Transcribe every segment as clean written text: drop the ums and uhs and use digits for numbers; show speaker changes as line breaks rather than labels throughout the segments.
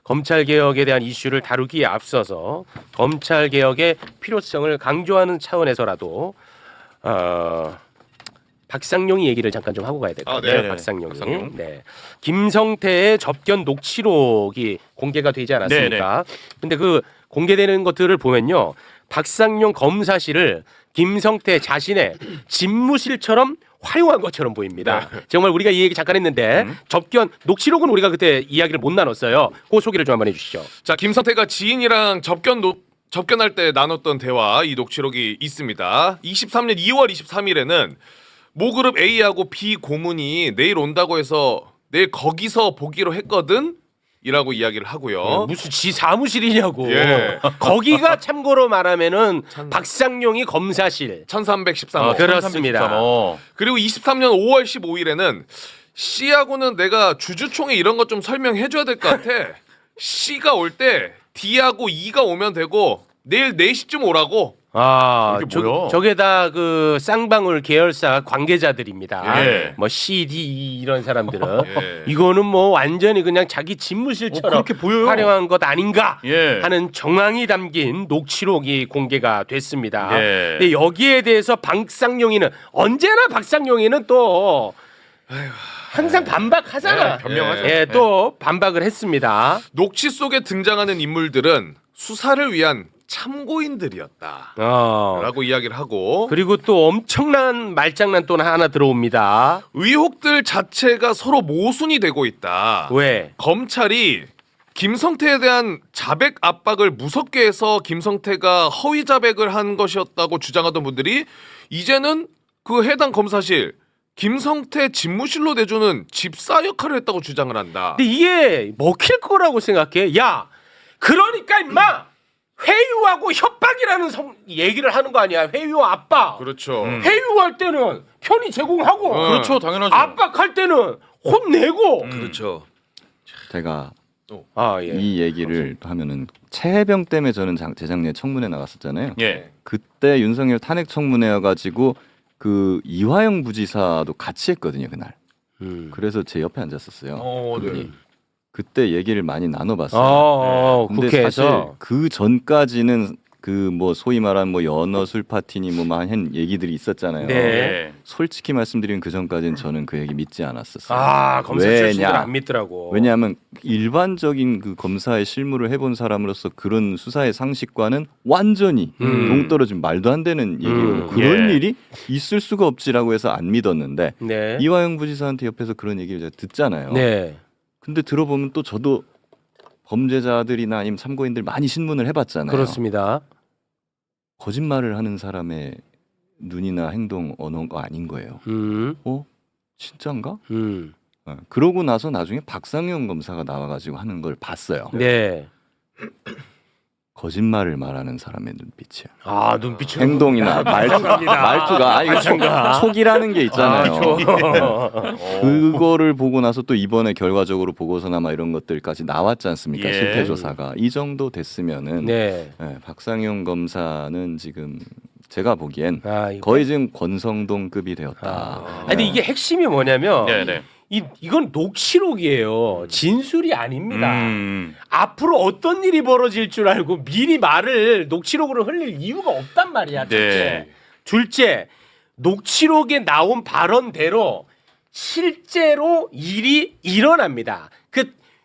검찰 개혁에 대한 이슈를 다루기에 앞서서 검찰 개혁의 필요성을 강조하는 차원에서라도 박상용이 얘기를 잠깐 좀 하고 가야 될 것 같아요. 박상용이. 네. 김성태의 접견 녹취록이 공개가 되지 않았습니까? 근데 그 공개되는 것들을 보면요. 박상용 검사실을 김성태 자신의 집무실처럼 활용한 것처럼 보입니다.
네.
정말 우리가 이 얘기 잠깐 했는데 접견 녹취록은 우리가 그때 이야기를 못 나눴어요. 그 소개를 좀 한번 해주시죠.
자, 김성태가 지인이랑 접견할 때 나눴던 대화 이 녹취록이 있습니다. 23년 2월 23일에는 모그룹 A하고 B 고문이 내일 온다고 해서 내일 거기서 보기로 했거든? 이라고 이야기를 하고요.
무슨 지 사무실이냐고.
예.
거기가 참고로 말하면은 박상용이 검사실.
1313호.
그렇습니다.
그리고 23년 5월 15일에는 C하고는 내가 주주총회 이런 것 좀 설명해줘야 될 것 같아. C가 올 때 D하고 E가 오면 되고 내일 4시쯤 오라고.
이게 뭐야?
저게 다 그 쌍방울 계열사 관계자들입니다.
예.
뭐 C, D, E 이런 사람들은
예.
이거는 뭐 완전히 그냥 자기 집무실처럼
그렇게 보여요.
활용한 것 아닌가
예.
하는 정황이 담긴 녹취록이 공개가 됐습니다.
예.
근데 여기에 대해서 박상용이는 언제나 박상용이는 또 항상 반박하잖아.
네, 변명하죠.
예, 또 반박을 했습니다.
녹취 속에 등장하는 인물들은 수사를 위한 참고인들이었다. 라고 이야기를 하고
그리고 또 엄청난 말장난 또 하나 들어옵니다.
의혹들 자체가 서로 모순이 되고 있다.
왜?
검찰이 김성태에 대한 자백 압박을 무섭게 해서 김성태가 허위 자백을 한 것이었다고 주장하던 분들이 이제는 그 해당 검사실 김성태 집무실로 내주는 집사 역할을 했다고 주장을 한다.
근데 이게 먹힐 거라고 생각해. 야, 그러니까 임마 회유하고 협박이라는 얘기를 하는 거 아니야. 회유와 압박.
그렇죠.
회유할 때는 편의 제공하고
그렇죠, 당연하죠.
압박할 때는 혼내고.
그렇죠.
제가
예.
이 얘기를 하면은 최해병 때문에 저는 재작년에 청문회 나갔었잖아요.
예.
그때 윤석열 탄핵 청문회여가지고 그 이화영 부지사도 같이 했거든요 그날. 그래서 제 옆에 앉았었어요.
네.
그때 얘기를 많이 나눠봤어요. 근데 사실
국회에서
그 전까지는 그 뭐 소위 말하는 뭐 연어 술 파티니 뭐한 얘기들이 있었잖아요.
네.
예.
솔직히 말씀드리면 그 전까지는 저는 그 얘기 믿지 않았었어요.
검사 출신들 안 믿더라고.
왜냐하면 일반적인 그 검사의 실무를 해본 사람으로서 그런 수사의 상식과는 완전히 동떨어진 말도 안 되는 얘기고 그런
예.
일이 있을 수가 없지라고 해서 안 믿었는데
네.
이화영 부지사한테 옆에서 그런 얘기를 제가 듣잖아요.
네.
근데 들어보면 또 저도 범죄자들이나 아니면 참고인들 많이 신문을 해봤잖아요.
그렇습니다.
거짓말을 하는 사람의 눈이나 행동 언어가 아닌 거예요. 진짠가? 그러고 나서 나중에 박상용 검사가 나와가지고 하는 걸 봤어요.
네.
거짓말을 말하는 사람의 눈빛이야.
눈빛이
행동이나 말투가 아니 속이라는 게 있잖아요. 그거를 보고 나서 또 이번에 결과적으로 보고서나 막 이런 것들까지 나왔지 않습니까?
예.
실태 조사가 이 정도 됐으면은
네.
박상용 검사는 지금 제가 보기엔
이거.
거의 지금 권성동급이 되었다.
근데 이게 핵심이 뭐냐면
네네.
이건 녹취록이에요. 진술이 아닙니다.
음.
앞으로 어떤 일이 벌어질 줄 알고 미리 말을 녹취록으로 흘릴 이유가 없단 말이야.
네.
둘째, 녹취록에 나온 발언대로 실제로 일이 일어납니다.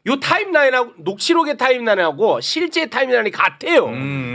요 타임라인하고 녹취록의 타임라인하고 실제 타임라인이 같아요.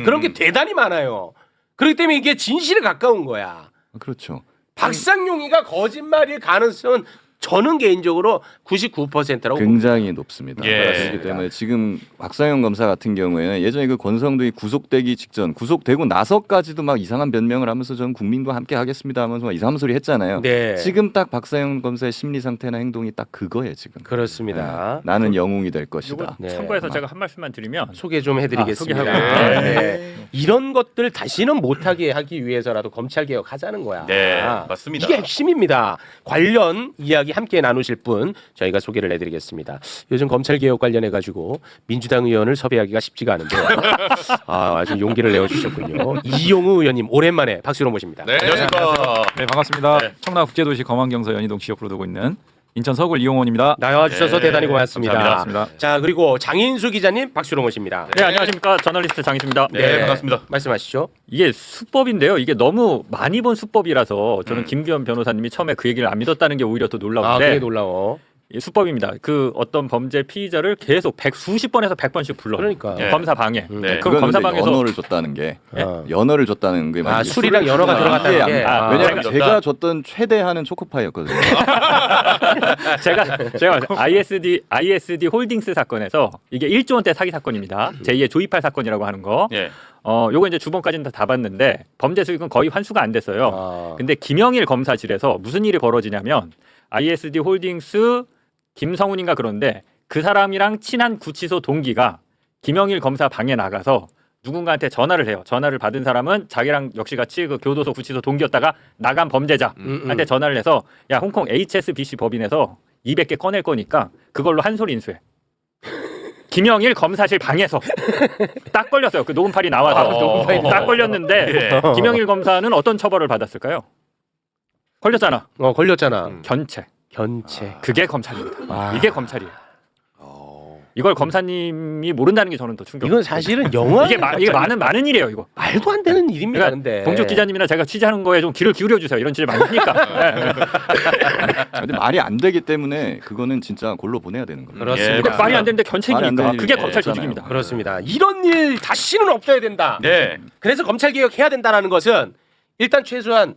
그런 게 대단히 많아요. 그렇기 때문에 이게 진실에 가까운 거야.
그렇죠.
박상용이가 거짓말일 가능성은 저는 개인적으로 99%라고
굉장히 높습니다.
예.
그렇기 때문에 지금 박상영 검사 같은 경우에는 예전에 그 권성동이 구속되기 직전, 구속되고 나서까지도 막 이상한 변명을 하면서 저는 국민과 함께 하겠습니다 하면서 막 이상한 소리 했잖아요.
네.
지금 딱 박상영 검사의 심리 상태나 행동이 딱 그거예요 지금.
그렇습니다.
나는 영웅이 될 것이다.
요거
네.
참고해서 제가 한 말씀만 드리면
소개 좀 해드리겠습니다.
소개하고.
네. 이런 것들 다시는 못하게 하기 위해서라도 검찰 개혁하자는 거야.
네, 맞습니다.
이게 핵심입니다. 관련 이야기 함께 나누실 분 저희가 소개를 해드리겠습니다. 요즘 검찰 개혁 관련해 가지고 민주당 의원을 섭외하기가 쉽지가 않은데 아주 용기를 내어주셨군요. 이용우 의원님 오랜만에 박수로 모십니다.
네.
안녕하십니까.
네 반갑습니다.
네.
청라 국제도시 검안경서 연희동 지역구로 두고 있는 인천 서울 이용원입니다.
나와주셔서
네,
대단히 고맙습니다.
감사합니다.
자 그리고 장인수 기자님 박수로 모십니다.
네, 안녕하십니까. 저널리스트 장희수입니다.
네, 반갑습니다.
말씀하시죠.
이게 수법인데요. 이게 너무 많이 본 수법이라서 저는 김규현 변호사님이 처음에 그 얘기를 안 믿었다는 게 오히려 더
아,
놀라운데
그게 놀라워.
이 수법입니다. 그 어떤 범죄 피의자를 계속 수십 번에서 100번씩 불러.
그러니까.
네.
검사 방해.
네.
그럼 검사 방에서
연어를 줬다는 게
어.
연어를 줬다는 게
아, 술이랑 연어가 들어갔다는 게.
아,
왜냐면
줬다.
제가 줬던 최대한은 초코파이였거든요.
제가 ISD 홀딩스 사건에서 이게 1조 원대 사기 사건입니다. 제2의 조이팔 사건이라고 하는 거.
예.
요거 이제 주범까지는 다 봤는데 범죄 수익은 거의 환수가 안 됐어요.
아.
근데 김영일 검사실에서 무슨 일이 벌어지냐면 ISD 홀딩스 김성훈인가 그런데 그 사람이랑 친한 구치소 동기가 김영일 검사 방에 나가서 누군가한테 전화를 해요. 전화를 받은 사람은 자기랑 역시 같이 그 교도소 구치소 동기였다가 나간 범죄자한테 전화를 해서 야 홍콩 HSBC 법인에서 200개 꺼낼 거니까 그걸로 한 소리 인수해. 김영일 검사실 방에서 딱 걸렸어요. 그 녹음판이 나와서 딱 걸렸는데 김영일 검사는 어떤 처벌을 받았을까요? 걸렸잖아.
걸렸잖아.
견체.
견체.
그게 검찰입니다.
아.
이게 검찰이에요. 이걸 검사님이 모른다는 게 저는 더 충격.
이건 사실은 영화
이게 많은 일이에요. 이거
말도 안 되는 일입니다.
그러니까
근데
봉juk 기자님이나 제가 취재하는 거에 좀 귀를 기울여 주세요. 이런 질을 많이 하니까. 네.
근데 말이 안 되기 때문에 그거는 진짜 골로 보내야 되는 겁니다.
그렇습니다.
근데 말이 안 되는데
말이 안
견책이니까
되는
그게
일이
검찰
없잖아요.
조직입니다.
그렇습니다. 이런 일 다시는 없어야 된다.
네.
그래서 검찰 개혁해야 된다라는 것은 일단 최소한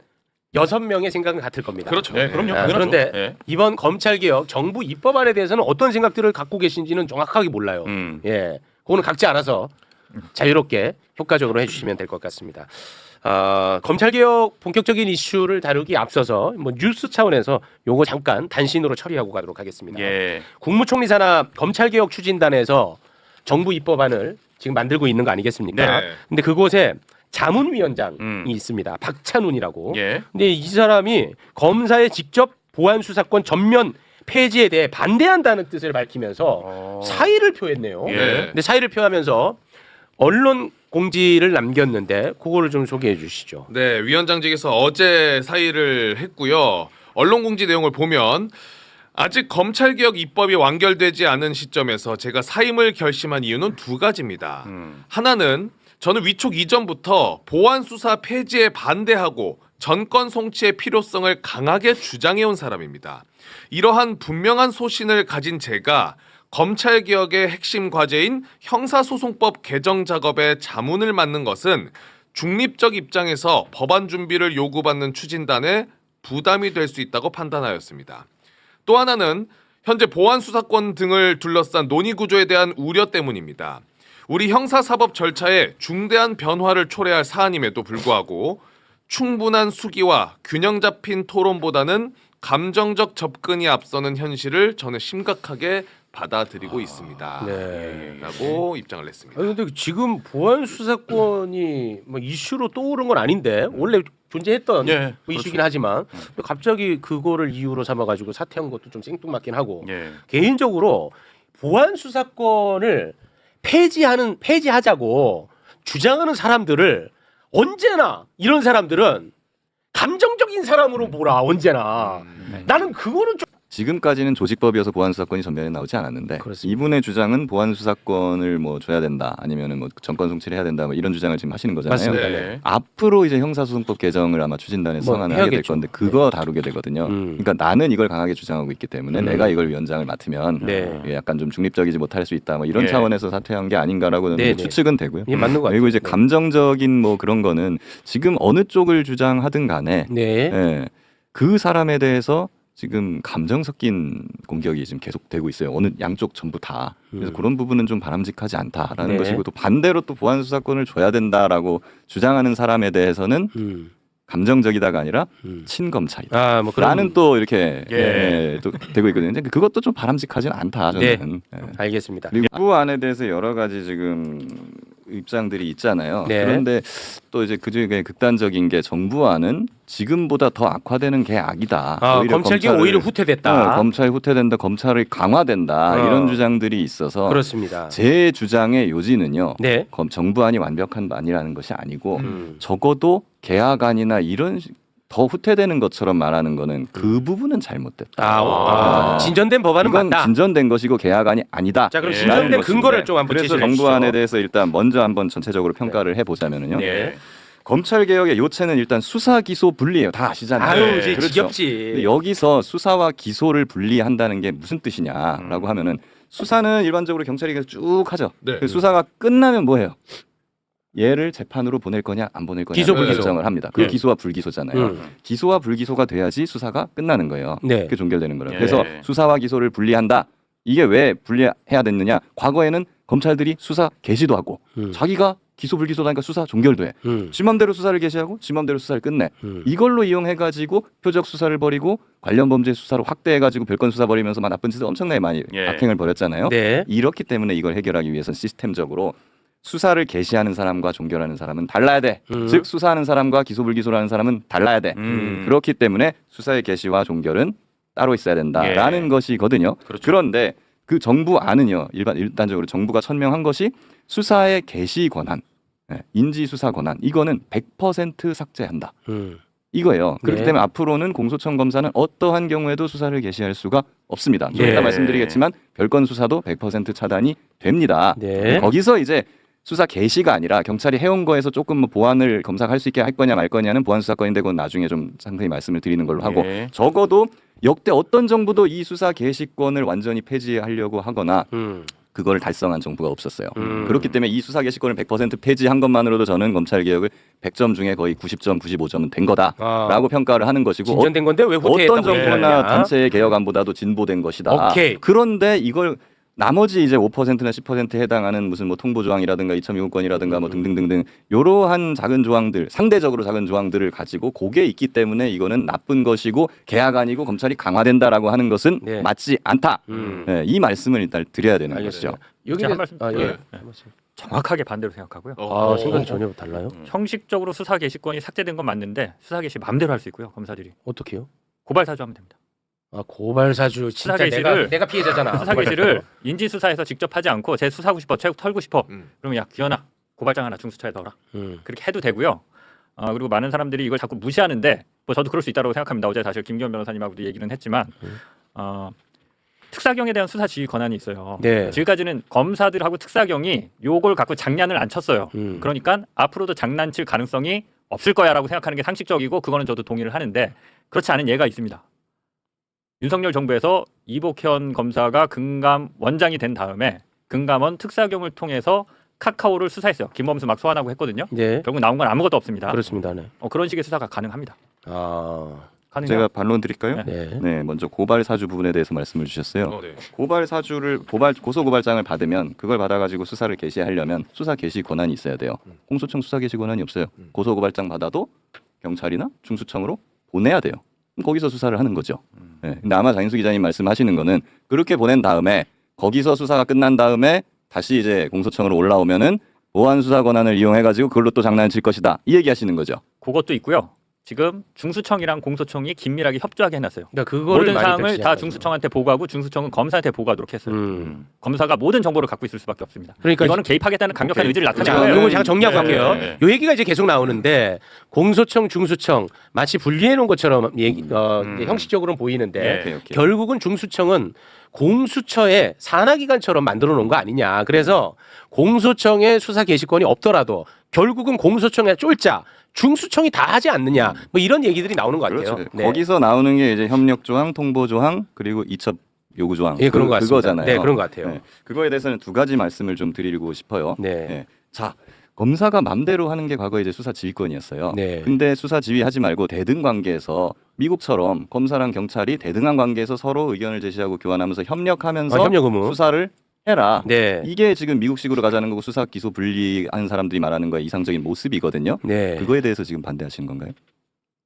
6명의 생각은 같을 겁니다.
그렇죠. 네, 그럼요.
아,
당연하죠.
그런데
네.
이번 검찰 개혁 정부 입법안에 대해서는 어떤 생각들을 갖고 계신지는 정확하게 몰라요. 예, 그거는 각자 알아서 자유롭게 효과적으로 해주시면 될 것 같습니다. 검찰 개혁 본격적인 이슈를 다루기 앞서서 뭐 뉴스 차원에서 요거 잠깐 단신으로 처리하고 가도록 하겠습니다.
예.
국무총리 산하 검찰 개혁 추진단에서 정부 입법안을 지금 만들고 있는 거 아니겠습니까?
네.
근데 그곳에 자문위원장이
음.
있습니다. 박찬훈이라고.
예.
근데 이 사람이 검사의 직접 보안 수사권 전면 폐지에 대해 반대한다는 뜻을 밝히면서 사의를 표했네요.
예.
근데 사의를 표하면서 언론 공지를 남겼는데 그거를 좀 소개해 주시죠.
네, 위원장직에서 어제 사의를 했고요. 언론 공지 내용을 보면 아직 검찰개혁 입법이 완결되지 않은 시점에서 제가 사임을 결심한 이유는 두 가지입니다. 하나는 저는 위촉 이전부터 보안 수사 폐지에 반대하고 전권 송치의 필요성을 강하게 주장해온 사람입니다. 이러한 분명한 소신을 가진 제가 검찰개혁의 핵심 과제인 형사소송법 개정 작업에 자문을 맡는 것은 중립적 입장에서 법안 준비를 요구받는 추진단에 부담이 될 수 있다고 판단하였습니다. 또 하나는 현재 보안 수사권 등을 둘러싼 논의 구조에 대한 우려 때문입니다. 우리 형사사법 절차에 중대한 변화를 초래할 사안임에도 불구하고 충분한 수기와 균형 잡힌 토론보다는 감정적 접근이 앞서는 현실을 저는 심각하게 받아들이고 있습니다.
네.
라고 입장을 냈습니다.
근데 지금 보안 수사권이 뭐 이슈로 떠오른 건 아닌데 원래 존재했던
예,
뭐 이슈긴 하지만 갑자기 그거를 이유로 삼아가지고 사퇴한 것도 좀 생뚱맞긴 하고
예.
개인적으로 보안 수사권을 폐지하자고 주장하는 사람들을 언제나 이런 사람들은 감정적인 사람으로 몰아 언제나 나는 그거는 좀
지금까지는 조직법이어서 보안 수사권이 전면에 나오지 않았는데
그렇습니다.
이분의 주장은 보안 수사권을 뭐 줘야 된다 아니면은 뭐 전권 송치를 해야 된다 뭐 이런 주장을 지금 하시는 거잖아요.
맞습니다.
네.
앞으로 이제 형사소송법 개정을 아마 추진단에서
뭐
성안을 하게 될
해야겠죠.
건데 그거 다루게 되거든요. 그러니까 나는 이걸 강하게 주장하고 있기 때문에 내가 이걸 위원장을 맡으면
네.
이게 약간 좀 중립적이지 못할 수 있다 뭐 이런
예.
차원에서 사퇴한 게 아닌가라고
네, 네.
추측은 되고요.
예, 맞는 것 같아요.
그리고 이제
네.
감정적인 뭐 그런 거는 지금 어느 쪽을 주장하든 간에
네.
예, 그 사람에 대해서 지금 감정 섞인 공격이 지금 계속되고 있어요. 어느 양쪽 전부 다. 그래서 그런 부분은 좀 바람직하지 않다라는
네.
것이고 또 반대로 또 보안 수사권을 줘야 된다라고 주장하는 사람에 대해서는 감정적이다가 아니라 친검찰이다.
아, 뭐 그런
라는 또 이렇게
예.
또 되고 있거든요. 근데 그것도 좀 바람직하진 않다 저는. 예.
알겠습니다.
그리고 부 안에 대해서 여러 가지 지금 입장들이 있잖아요.
네.
그런데 또 이제 그중에 극단적인 게 정부안은 지금보다 더 악화되는 게 악이다.
검찰이
검찰을-
오히려 후퇴됐다.
검찰이 후퇴된다. 검찰이 강화된다. 이런 주장들이 있어서
그렇습니다.
제 주장의 요지는요.
네.
정부안이 완벽한 안이라는 것이 아니고 적어도 개혁안이나 이런 더 후퇴되는 것처럼 말하는 거는 그 부분은 잘못됐다.
진전된 법안은
이건
맞다.
진전된 것이고 계약안이 아니다.
자, 그럼
예.
진전된
라는
근거를
것인데,
좀 한번
그래서
제시해
정부안에
주시죠.
대해서 일단 먼저 한번 전체적으로 평가를 해보자면은요.
네.
검찰 개혁의 요체는 일단 수사 기소 분리예요. 다 아시잖아요.
아유,
네.
이제
그렇죠.
지겹지.
근데 여기서 수사와 기소를 분리한다는 게 무슨 뜻이냐라고 하면은 수사는 일반적으로 경찰이 계속 쭉 하죠.
네.
그 수사가 끝나면 뭐해요? 얘를 재판으로 보낼 거냐 안 보낼 거냐
기소, 불기소.
결정을 합니다. 그
네.
기소와 불기소잖아요. 기소와 불기소가 돼야지 수사가 끝나는 거예요.
네.
그게 종결되는 거예요.
네.
그래서 수사와 기소를 분리한다. 이게 왜 분리해야 됐느냐? 과거에는 검찰들이 수사 개시도 하고 자기가 기소 불기소도 하니까 수사 종결도 해. 지 맘대로 수사를 개시하고 지 맘대로 수사를 끝내. 이걸로 이용해가지고 표적 수사를 벌이고 관련 범죄 수사를 확대해가지고 별건 수사 벌이면서 막 나쁜 짓을 엄청나게 많이
예.
악행을 벌였잖아요.
네.
이렇기 때문에 이걸 해결하기 위해서 시스템적으로 수사를 개시하는 사람과 종결하는 사람은 달라야 돼. 즉 수사하는 사람과 기소 불기소를 하는 사람은 달라야 돼. 그렇기 때문에 수사의 개시와 종결은 따로 있어야 된다라는
예.
것이거든요.
그렇죠.
그런데 그 정부 안은요. 일단적으로 정부가 천명한 것이 수사의 개시 권한, 인지 수사 권한 이거는 100% 삭제한다. 이거예요. 그렇기
네.
때문에 앞으로는 공소청 검사는 어떠한 경우에도 수사를 개시할 수가 없습니다. 좀
네.
이따 말씀드리겠지만 별건 수사도 100% 차단이 됩니다.
네.
거기서 이제 수사 개시가 아니라 경찰이 해온 거에서 조금 뭐 보완을 검사가 할 수 있게 할 거냐 말 거냐는 보완 수사권인데 그건 나중에 좀 상세히 말씀을 드리는 걸로 하고
예.
적어도 역대 어떤 정부도 이 수사 개시권을 완전히 폐지하려고 하거나 그걸 달성한 정부가 없었어요. 그렇기 때문에 이 수사 개시권을 100% 폐지한 것만으로도 저는 검찰 개혁을 100점 중에 거의 90점, 95점은 된 거다라고 평가를 하는 것이고
진전된 건데 왜 후퇴했다고
어떤 정부나
얘기하느냐.
단체의 개혁안보다도 진보된 것이다.
오케이.
그런데 이걸 나머지 이제 5%나 10%에 해당하는 무슨 뭐 통보 조항이라든가 이참 요구권이라든가 뭐 등등등등 이러한 작은 조항들, 상대적으로 작은 조항들을 가지고 그게 있기 때문에 이거는 나쁜 것이고 계약안이고 검찰이 강화된다라고 하는 것은
네.
맞지 않다. 네, 이 말씀을 일단 드려야 되는
알겠어요.
것이죠.
여기
제가 한 말씀
예.
네.
정확하게 반대로 생각하고요.
생각이 전혀 달라요.
형식적으로 수사 개시권이 삭제된 건 맞는데 수사 개시 마음대로 할 수 있고요. 검사들이
어떻게요?
고발 사주하면 됩니다.
고발 사주 진짜
수사 개시를-
내가 피해자잖아.
수사 개시를 인지 수사에서 직접 하지 않고 제 수사하고 싶어, 제 털고 싶어. 그러면 야 기현아 고발장 하나 중수처에 넣어라. 그렇게 해도 되고요. 그리고 많은 사람들이 이걸 자꾸 무시하는데 뭐 저도 그럴 수 있다고 생각합니다. 어제 사실 김기현 변호사님하고도 얘기는 했지만 특사경에 대한 수사 지휘 권한이 있어요.
네.
지금까지는 검사들하고 특사경이 요걸 갖고 장난을 안 쳤어요.
음.
그러니까 앞으로도 장난칠 가능성이 없을 거야라고 생각하는 게 상식적이고 그거는 저도 동의를 하는데 그렇지 않은 예가 있습니다. 윤석열 정부에서 이복현 검사가 금감 원장이 된 다음에 금감원 특사경을 통해서 카카오를 수사했어요. 김범수 막 소환하고 했거든요.
네.
결국 나온 건 아무것도 없습니다.
그렇습니다. 네.
그런 식의 수사가 가능합니다. 가능해요.
제가 반론 드릴까요?
네.
네, 먼저 고발 사주 부분에 대해서 말씀을 주셨어요.
네.
고발 사주를 고소 고발장을 받으면 그걸 받아가지고 수사를 개시하려면 수사 개시 권한이 있어야 돼요. 공소청 수사 개시 권한이 없어요. 고소 고발장 받아도 경찰이나 중수청으로 보내야 돼요. 그럼 거기서 수사를 하는 거죠. 네. 근데 아마 장인수 기자님 말씀하시는 거는 그렇게 보낸 다음에 거기서 수사가 끝난 다음에 다시 이제 공소청으로 올라오면은 보안 수사 권한을 이용해가지고 그걸로 또 장난칠 것이다. 이 얘기하시는 거죠.
그것도 있고요. 지금 중수청이랑 공소청이 긴밀하게 협조하게 해놨어요.
그러니까 그거를
모든
많이
사항을 다
지적하죠.
중수청한테 보고하고 중수청은 검사한테 보고하도록 했어요.
음.
검사가 모든 정보를 갖고 있을 수밖에 없습니다.
그러니까
이거는 개입하겠다는 강력한
오케이.
의지를 나타낸
자,
거예요.
요거 제가 정리하고
네.
갈게요.
네.
요 얘기가 이제 계속 나오는데 공소청, 중수청 마치 분리해 놓은 것처럼 이제 형식적으로는 보이는데
네.
오케이.
결국은 중수청은 공수처의 산하기관처럼 만들어 놓은 거 아니냐. 그래서 공소청의 수사 개시권이 없더라도 결국은 공소청의 쫄자 중수청이 다 하지 않느냐. 뭐 이런 얘기들이 나오는 것 같아요.
그렇죠.
네.
거기서 나오는 게 이제 협력 조항, 통보 조항, 그리고 이첩 요구 조항.
예, 그런 것 같습니다.
그거잖아요.
네, 그런 것 같아요.
네. 그거에 대해서는 두 가지 말씀을 좀 드리고 싶어요.
네.
자, 검사가 맘대로 하는 게 과거에 이제 수사 지휘권이었어요.
네.
근데 수사 지휘하지 말고 대등 관계에서 미국처럼 검사랑 경찰이 대등한 관계에서 서로 의견을 제시하고 교환하면서 협력하면서
협력 의무.
수사를 해라.
네.
이게 지금 미국식으로 가자는 거고 수사 기소 분리하는 사람들이 말하는 거의 이상적인 모습이거든요.
네.
그거에 대해서 지금 반대하시는 건가요?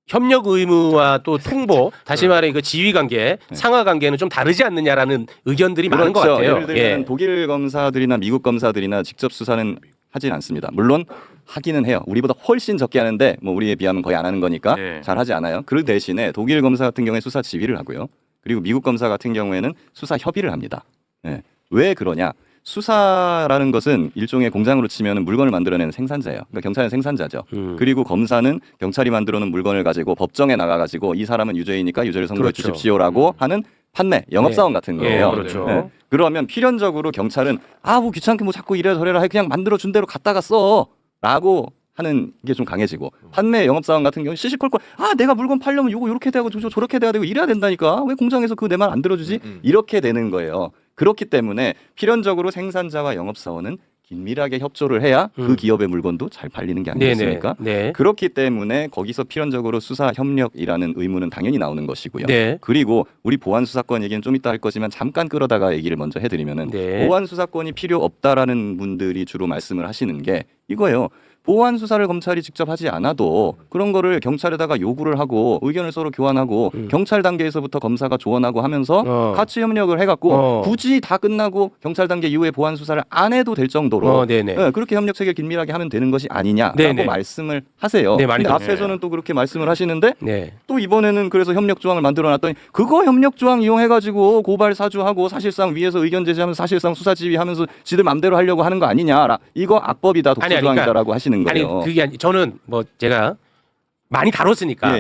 협력 의무와 또 통보, 다시 말해 그 지휘 관계, 상하 관계는 좀 다르지 않느냐라는 의견들이 많은 것 같아요.
예를 들면 독일 검사들이나 미국 검사들이나 직접 수사는 하진 않습니다. 물론 하기는 해요. 우리보다 훨씬 적게 하는데 뭐 우리에 비하면 거의 안 하는 거니까
네.
잘 하지 않아요. 그 대신에 독일 검사 같은 경우에 수사 지휘를 하고요. 그리고 미국 검사 같은 경우에는 수사 협의를 합니다. 네. 왜 그러냐? 수사라는 것은 일종의 공장으로 치면 물건을 만들어내는 생산자예요. 그러니까 경찰은 생산자죠. 그리고 검사는 경찰이 만들어 놓은 물건을 가지고 법정에 나가가지고 이 사람은 유죄이니까 유죄를 선고해
그렇죠.
주십시오라고 하는 판매, 영업사원 같은 거예요.
그렇죠.
네. 그러면 필연적으로 경찰은 뭐 귀찮게 뭐 자꾸 이래라 저래라 해 그냥 만들어준 대로 갖다가 써라고 하는 게 좀 강해지고 판매 영업사원 같은 경우는 시시콜콜 내가 물건 팔려면 요거 요렇게 돼야 되고 저렇게 돼야 되고 이래야 된다니까 왜 공장에서 그 내 말 안 들어주지 이렇게 되는 거예요. 그렇기 때문에 필연적으로 생산자와 영업사원은 긴밀하게 협조를 해야 그 기업의 물건도 잘 팔리는 게 아니겠습니까?
네.
그렇기 때문에 거기서 필연적으로 수사 협력이라는 의무는 당연히 나오는 것이고요.
네.
그리고 우리 보안 수사권 얘기는 좀 이따 할 거지만 잠깐 끌어다가 얘기를 먼저 해드리면은
네.
보안 수사권이 필요 없다라는 분들이 주로 말씀을 하시는 게 이거예요. 보안 수사를 검찰이 직접 하지 않아도 그런 거를 경찰에다가 요구를 하고 의견을 서로 교환하고 경찰 단계에서부터 검사가 조언하고 하면서 같이 협력을 해갖고 굳이 다 끝나고 경찰 단계 이후에 보안 수사를 안 해도 될 정도로 그렇게 협력 체계를 긴밀하게 하면 되는 것이 아니냐라고 말씀을 하세요.
네,
근데
많이
앞에서는 또 그렇게 말씀을 하시는데
네.
또 이번에는 그래서 협력 조항을 만들어놨더니 그거 협력 조항 이용해가지고 고발 사주하고 사실상 위에서 의견 제시하면서 사실상 수사 지휘하면서 지들 맘대로 하려고 하는 거 아니냐? 이거 악법이다 독소 조항이다라고 하시는 거예요.
아니 그게 아니 저는 뭐 제가 많이 다뤘으니까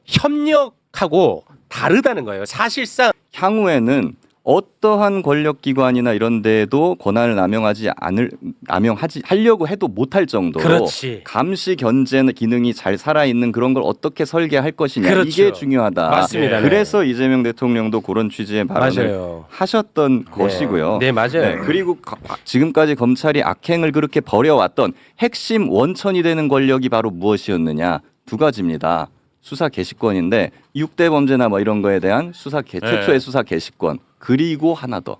협력하고 다르다는 거예요. 사실상
향후에는 어떠한 권력기관이나 이런 데도 권한을 하려고 해도 못할 정도로
그렇지.
감시 견제 기능이 잘 살아있는 그런 걸 어떻게 설계할 것이냐
그렇죠.
이게 중요하다.
맞습니다.
그래서 이재명 대통령도 그런 취지의 발언을
맞아요.
하셨던 것이고요.
네, 맞아요.
그리고 지금까지 검찰이 악행을 그렇게 벌여왔던 핵심 원천이 되는 권력이 바로 무엇이었느냐? 두 가지입니다. 수사 개시권인데 6대 범죄나 뭐 이런 거에 대한 최초의 수사 개시권 그리고 하나 더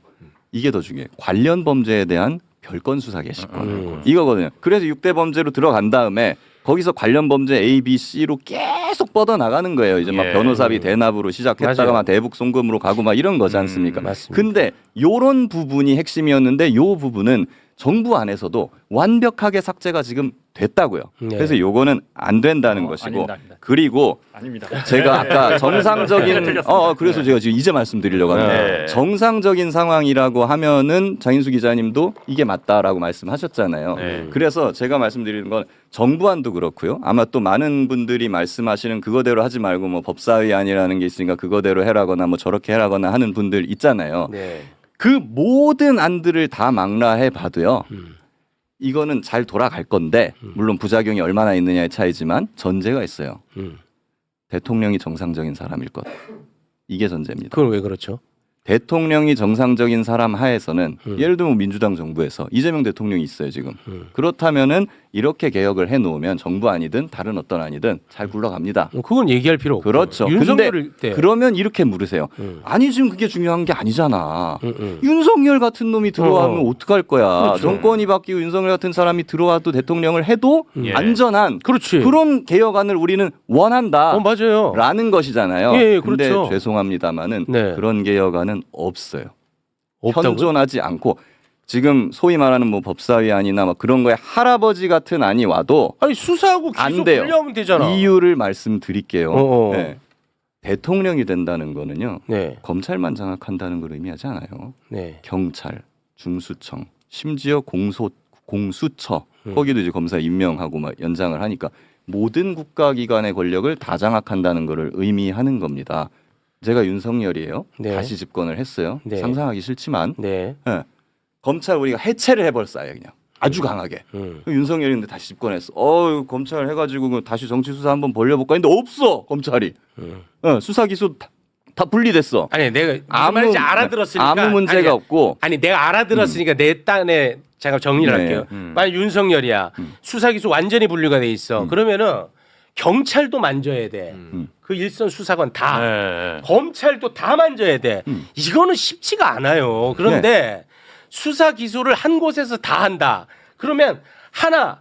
이게 더 중요해요. 관련 범죄에 대한 별건 수사 개시권 이거거든요. 그래서 6대 범죄로 들어간 다음에 거기서 관련 범죄 A, B, C로 계속 뻗어 나가는 거예요. 이제 막 변호사비 대납으로 시작했다가 막 대북 송금으로 가고 막 이런 거지 않습니까?
맞습니다.
근데 요런 부분이 핵심이었는데 요 부분은 정부 안에서도 완벽하게 삭제가 지금 됐다고요. 그래서 요거는 안 된다는 것이고
아닙니다.
그리고
아닙니다.
제가 아까 정상적인 그래서 제가 지금 이제 말씀드리려고 합니다. 정상적인 상황이라고 하면은 장인수 기자님도 이게 맞다라고 말씀하셨잖아요. 그래서 제가 말씀드리는 건 정부안도 그렇고요. 아마 또 많은 분들이 말씀하시는 그거대로 하지 말고 뭐 법사위안이라는 게 있으니까 그거대로 해라거나 뭐 저렇게 해라거나 하는 분들 있잖아요. 그 모든 안들을 다 망라해 봐도요. 이거는 잘 돌아갈 건데 물론 부작용이 얼마나 있느냐의 차이지만 전제가 있어요. 대통령이 정상적인 사람일 것. 이게 전제입니다.
그건 왜 그렇죠?
대통령이 정상적인 사람 하에서는 예를 들면 민주당 정부에서 이재명 대통령이 있어요 지금. 그렇다면은 이렇게 개혁을 해놓으면 정부 아니든 다른 어떤 아니든 잘 굴러갑니다.
그건 얘기할 필요 없고.
그렇죠.
윤석열일 때.
그러면 이렇게 물으세요. 아니 지금 그게 중요한 게 아니잖아. 윤석열 같은 놈이 들어와면 어떡할 거야.
그렇죠.
정권이 바뀌고 윤석열 같은 사람이 들어와도 대통령을 해도 안전한
그렇지.
그런 개혁안을 우리는 원한다.
맞아요.
라는 것이잖아요.
예,
근데
그렇죠.
죄송합니다만은
네.
그런 개혁안은 없어요.
없다고요?
현존하지 않고 지금 소위 말하는 뭐 법사위안이나 뭐 그런 거에 할아버지 같은 안이 와도
아니 수사하고
안
기소
돼요.
분리하면 되잖아.
이유를 말씀드릴게요.
어어.
네. 대통령이 된다는 거는요.
네.
검찰만 장악한다는 걸 의미하지 않아요.
네.
경찰, 중수청, 심지어 공수처 거기도 이제 검사 임명하고 막 연장을 하니까 모든 국가기관의 권력을 다 장악한다는 것을 의미하는 겁니다. 제가 윤석열이에요.
네.
다시 집권을 했어요.
네.
상상하기 싫지만
네.
검찰 우리가 해체를 해버렸어요. 그냥 아주 강하게. 윤석열인데 다시 집권했어. 검찰 해가지고 다시 정치 수사 한번 벌려볼까 했는데 없어 검찰이. 수사 기소 다 분리됐어.
아니 내가 아무 말인지 알아들었으니까
아무 문제가 없고.
아니 내가 알아들었으니까 내 딴에 제가 정리를
네.
할게요. 만약 윤석열이야 수사 기소 완전히 분류가 돼 있어. 그러면은 경찰도 만져야 돼. 그 일선 수사관 다 검찰도 다 만져야 돼. 이거는 쉽지가 않아요. 그런데 수사 기소를 한 곳에서 다 한다. 그러면 하나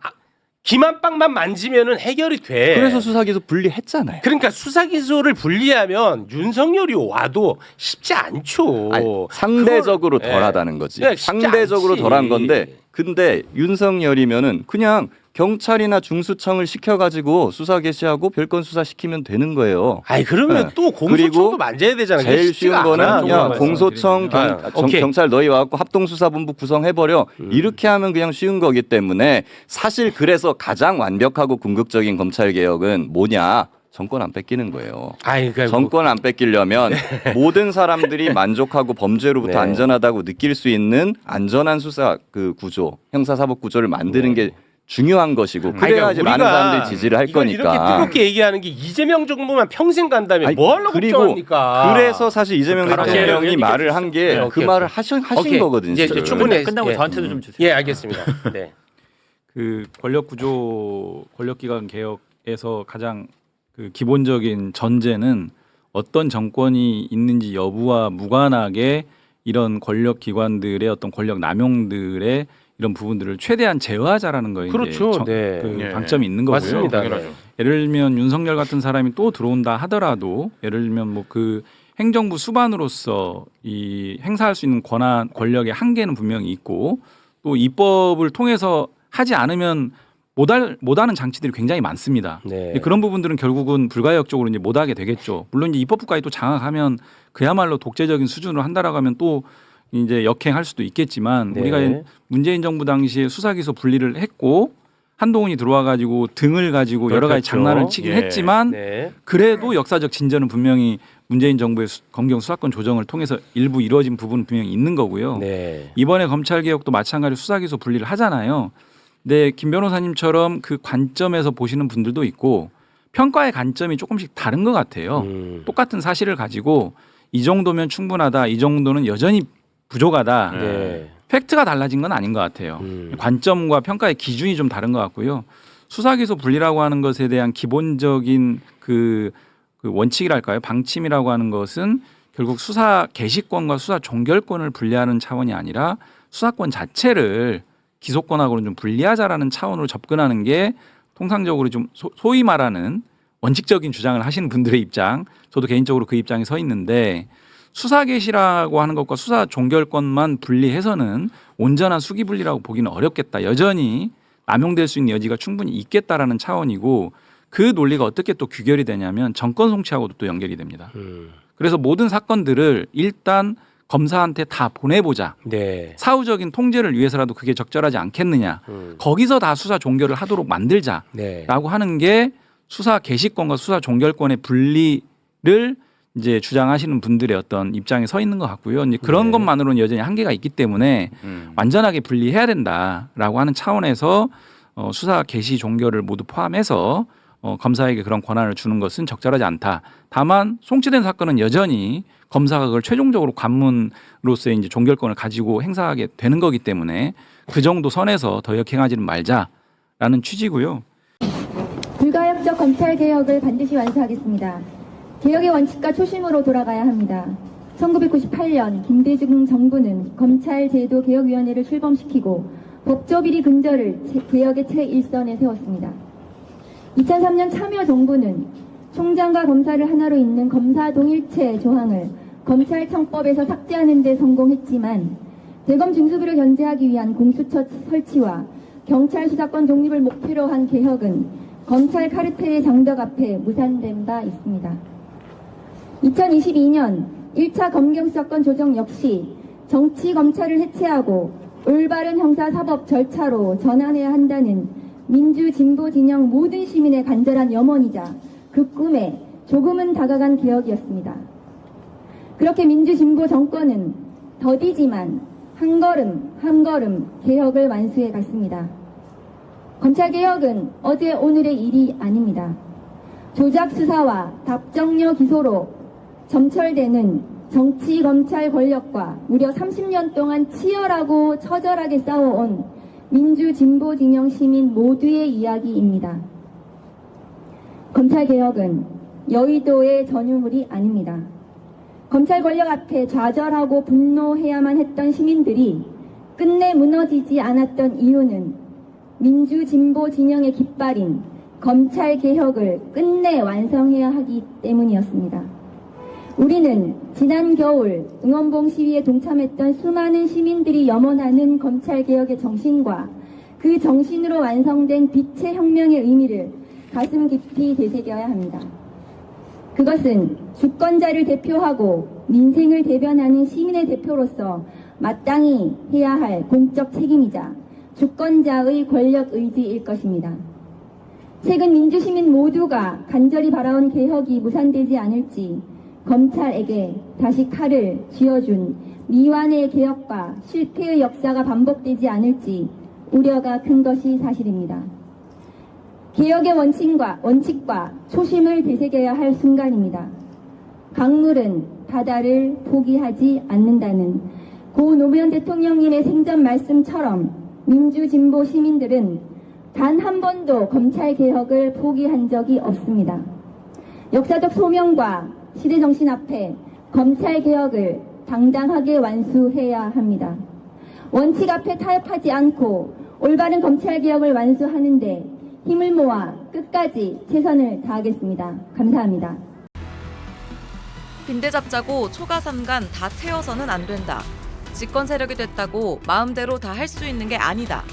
기만빵만 만지면은 해결이 돼.
그래서 수사 기소 분리했잖아요.
그러니까 수사 기소를 분리하면 윤석열이 와도 쉽지 않죠.
아니, 상대적으로
그걸,
덜하다는 거지.
네, 쉽지
상대적으로
않지.
덜한 건데 근데 윤석열이면은 그냥 경찰이나 중수청을 시켜가지고 수사 개시하고 별건 수사 시키면 되는 거예요.
아니 그러면
네.
또 공소청도 만져야 되잖아요.
제일 쉬운 거는 야, 공소청
오케이.
경찰 너희 와갖고 합동수사본부 구성해버려 이렇게 하면 그냥 쉬운 거기 때문에 사실 그래서 가장 완벽하고 궁극적인 검찰 개혁은 뭐냐? 정권 안 뺏기는 거예요.
아니, 그러니까
정권 안 뺏기려면 모든 사람들이 만족하고 범죄로부터
네.
안전하다고 느낄 수 있는 안전한 수사 그 구조, 형사사법 구조를 만드는 게 중요한 것이고 그래야지
그러니까
많은
우리가
사람들이 지지를 할
이걸
거니까.
이렇게 뜨겁게 얘기하는 게 이재명 정부만 평생 간다면
아니,
뭐 하려고
그리고
걱정합니까?
그래서 사실 이재명
그렇게
대통령이
얘기해
말을 한 게 그
오케이,
말을
오케이.
하신
오케이.
거거든요.
이제
지금.
충분히
끝나고
예.
저한테도 좀 주세요.
예, 알겠습니다. 네.
그 권력기관 개혁에서 가장 그 기본적인 전제는 어떤 정권이 있는지 여부와 무관하게 이런 권력기관들의 어떤 권력 남용들의 이런 부분들을 최대한 제어하자라는 거예요.
그렇죠. 네.
그
예.
방점이 있는 거고요.
맞습니다.
당연하죠.
예를 들면 윤석열 같은 사람이 또 들어온다 하더라도 예를 들면 뭐 그 행정부 수반으로서 이 행사할 수 있는 권력의 한계는 분명히 있고 또 입법을 통해서 하지 않으면 못하는 장치들이 굉장히 많습니다.
네.
그런 부분들은 결국은 불가역적으로 이제 못하게 되겠죠. 물론 이제 입법부까지 또 장악하면 그야말로 독재적인 수준으로 한다라고 하면 또 이제 역행할 수도 있겠지만
네.
우리가 문재인 정부 당시에 수사기소 분리를 했고 한동훈이 들어와 가지고 등을 가지고 여러 가지
그렇죠.
장난을 치긴
예.
했지만
네.
그래도 역사적 진전은 분명히 문재인 정부의 검경 수사권 조정을 통해서 일부 이루어진 부분은 분명히 있는 거고요.
네.
이번에 검찰 개혁도 마찬가지로 수사기소 분리를 하잖아요. 근데 김 변호사님처럼 그 관점에서 보시는 분들도 있고 평가의 관점이 조금씩 다른 것 같아요. 똑같은 사실을 가지고 이 정도면 충분하다, 이 정도는 여전히 부족하다.
네.
팩트가 달라진 건 아닌 것 같아요. 관점과 평가의 기준이 좀 다른 것 같고요. 수사기소 분리라고 하는 것에 대한 기본적인 그 원칙이랄까요, 방침이라고 하는 것은 결국 수사 개시권과 수사 종결권을 분리하는 차원이 아니라 수사권 자체를 기소권하고는 좀 분리하자라는 차원으로 접근하는 게 통상적으로 좀 소위 말하는 원칙적인 주장을 하시는 분들의 입장, 저도 개인적으로 그 입장에 서 있는데 수사 개시라고 하는 것과 수사 종결권만 분리해서는 온전한 수기 분리라고 보기는 어렵겠다. 여전히 남용될 수 있는 여지가 충분히 있겠다라는 차원이고 그 논리가 어떻게 또 규결이 되냐면 정권 송치하고도 또 연결이 됩니다. 그래서 모든 사건들을 일단 검사한테 다 보내보자.
네.
사후적인 통제를 위해서라도 그게 적절하지 않겠느냐. 거기서 다 수사 종결을 하도록 만들자라고
네.
하는 게 수사 개시권과 수사 종결권의 분리를 이제 주장하시는 분들의 어떤 입장에 서 있는 것 같고요. 이제 그런
네.
것만으로는 여전히 한계가 있기 때문에 완전하게 분리해야 된다라고 하는 차원에서 수사 개시 종결을 모두 포함해서 검사에게 그런 권한을 주는 것은 적절하지 않다. 다만 송치된 사건은 여전히 검사가 그걸 최종적으로 관문으로서의 이제 종결권을 가지고 행사하게 되는 거기 때문에 그 정도 선에서 더 역행하지는 말자라는 취지고요.
불가역적 검찰 개혁을 반드시 완수하겠습니다. 개혁의 원칙과 초심으로 돌아가야 합니다. 1998년 김대중 정부는 검찰제도개혁위원회를 출범시키고 법조비리 근절을 개혁의 최일선에 세웠습니다. 2003년 참여정부는 총장과 검사를 하나로 잇는 검사 동일체 조항을 검찰청법에서 삭제하는 데 성공했지만 대검 중수부를 견제하기 위한 공수처 설치와 경찰 수사권 독립을 목표로 한 개혁은 검찰 카르텔의 장벽 앞에 무산된 바 있습니다. 2022년 1차 검경 수사권 조정 역시 정치 검찰을 해체하고 올바른 형사사법 절차로 전환해야 한다는 민주 진보 진영 모든 시민의 간절한 염원이자 그 꿈에 조금은 다가간 개혁이었습니다. 그렇게 민주 진보 정권은 더디지만 한 걸음 한 걸음 개혁을 완수해 갔습니다. 검찰개혁은 어제 오늘의 일이 아닙니다. 조작 수사와 답정려 기소로 점철되는 정치 검찰 권력과 무려 30년 동안 치열하고 처절하게 싸워온 민주 진보 진영 시민 모두의 이야기입니다. 검찰개혁은 여의도의 전유물이 아닙니다. 검찰 권력 앞에 좌절하고 분노해야만 했던 시민들이 끝내 무너지지 않았던 이유는 민주 진보 진영의 깃발인 검찰개혁을 끝내 완성해야 하기 때문이었습니다. 우리는 지난 겨울 응원봉 시위에 동참했던 수많은 시민들이 염원하는 검찰개혁의 정신과 그 그 정신으로 완성된 빛의 혁명의 의미를 가슴 깊이 되새겨야 합니다. 그것은 주권자를 대표하고 민생을 대변하는 시민의 대표로서 마땅히 해야 할 공적 책임이자 주권자의 권력 의지일 것입니다. 최근 민주시민 모두가 간절히 바라온 개혁이 무산되지 않을지 검찰에게 다시 칼을 쥐어준 미완의 개혁과 실패의 역사가 반복되지 않을지 우려가 큰 것이 사실입니다. 개혁의 원칙과 초심을 되새겨야 할 순간입니다. 강물은 바다를 포기하지 않는다는 고 노무현 대통령님의 생전 말씀처럼 민주진보 시민들은 단 한 번도 검찰개혁을 포기한 적이 없습니다. 역사적 소명과 시대정신 앞에 검찰개혁을 당당하게 완수해야 합니다. 원칙 앞에 타협하지 않고 올바른 검찰개혁을 완수하는 데 힘을 모아 끝까지 최선을 다하겠습니다. 감사합니다.
빈대 잡자고 초가삼간 다 태워서는 안 된다. 집권 세력이 됐다고 마음대로 다 할 수 있는 게 아니다.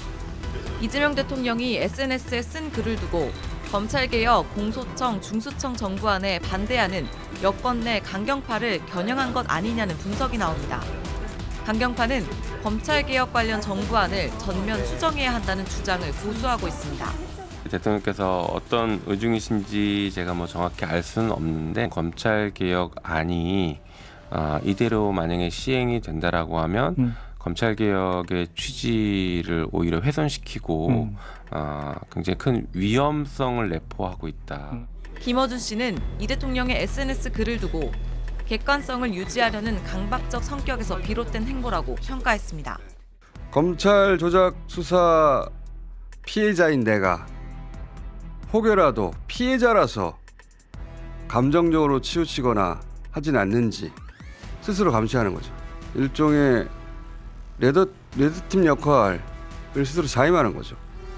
이재명 대통령이 SNS에 쓴 글을 두고 검찰개혁, 공소청, 중수청 정부안에 반대하는 여권 내 강경파를 겨냥한 것 아니냐는 분석이 나옵니다. 강경파는 검찰개혁 관련 정부안을 전면 수정해야 한다는 주장을 고수하고 있습니다.
대통령께서 어떤 의중이신지 제가 뭐 정확히 알 수는 없는데 검찰개혁안이 이대로 만약에 시행이 된다라고 하면 검찰개혁의 취지를 오히려 훼손시키고 굉장히 큰 위험성을 내포하고 있다.
김어준 씨는 이 대통령의 SNS 글을 두고 객관성을 유지하려는 강박적 성격에서 비롯된 행보라고 평가했습니다.
검찰 조작 수사 피해자인 내가 혹여라도 피해자라서 감정적으로 치우치거나 하진 않는지 스스로 감시하는 거죠. 일종의 레드팀 역할을 스스로 자임하는 거죠.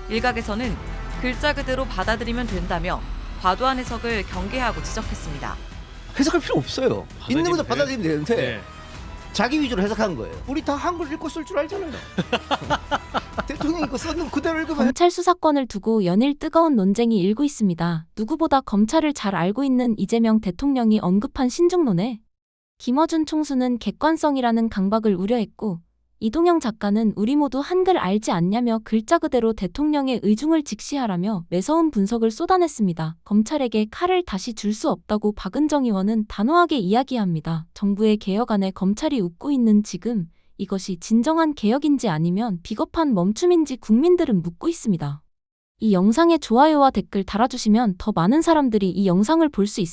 일각에서는 글자 그대로 받아들이면 된다며 과도한 해석을 경계하고 지적했습니다.
해석할 필요 없어요. 있는 거죠. 받아들이면 되는데 자기 위주로 해석한 거예요. 우리 다 한글 읽고 쓸 줄 알잖아요. 대통령이 거 썼는 그대로 읽으면.
검찰 수사권을 두고 연일 뜨거운 논쟁이 일고 있습니다. 누구보다 검찰을 잘 알고 있는 이재명 대통령이 언급한 신중론에 김어준 총수는 객관성이라는 강박을 우려했고 이동영 작가는 우리 모두 한글 알지 않냐며 글자 그대로 대통령의 의중을 직시하라며 매서운 분석을 쏟아냈습니다. 검찰에게 칼을 다시 줄 수 없다고 박은정 의원은 단호하게 이야기합니다. 정부의 개혁안에 검찰이 웃고 있는 지금 이것이 진정한 개혁인지 아니면 비겁한 멈춤인지 국민들은 묻고 있습니다. 이 영상에 좋아요와 댓글 달아주시면 더 많은 사람들이 이 영상을 볼 수 있습니다.